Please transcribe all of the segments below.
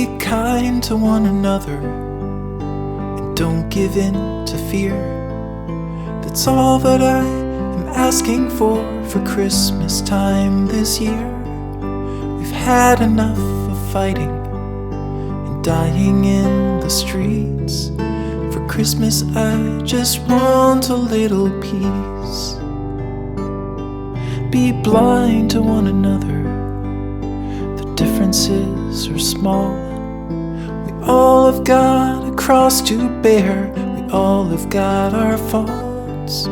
Be kind to one another and don't give in to fear. That's all that I am asking for Christmas time this year. We've had enough of fighting and dying in the streets. For Christmas I just want a little peace. Be blind to one another, the differences are small. We all have got a cross to bear, we all have got our faults.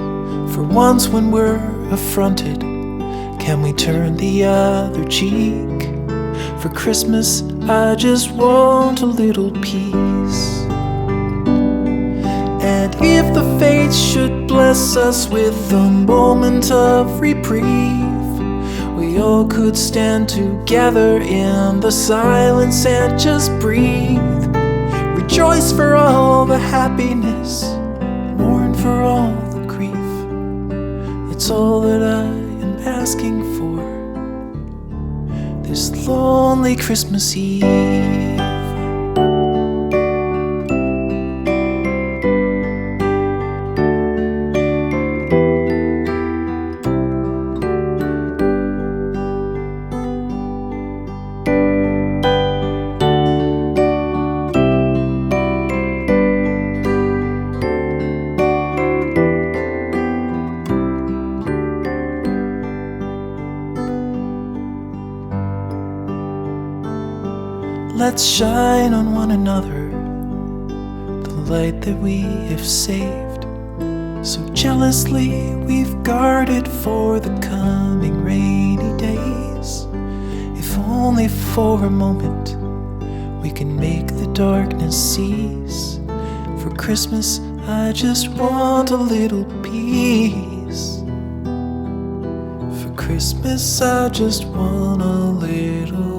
For once when we're affronted, can we turn the other cheek? For Christmas I just want a little peace. And if the fates should bless us with a moment of reprieve, we all could stand together in the silence and just breathe. Rejoice for all the happiness, mourn for all the grief. It's all that I am asking for this lonely Christmas Eve. Let's shine on one another the light that we have saved. So jealously we've guarded for the coming rainy days. If only for a moment we can make the darkness cease. For Christmas I just want a little peace. For Christmas I just want a little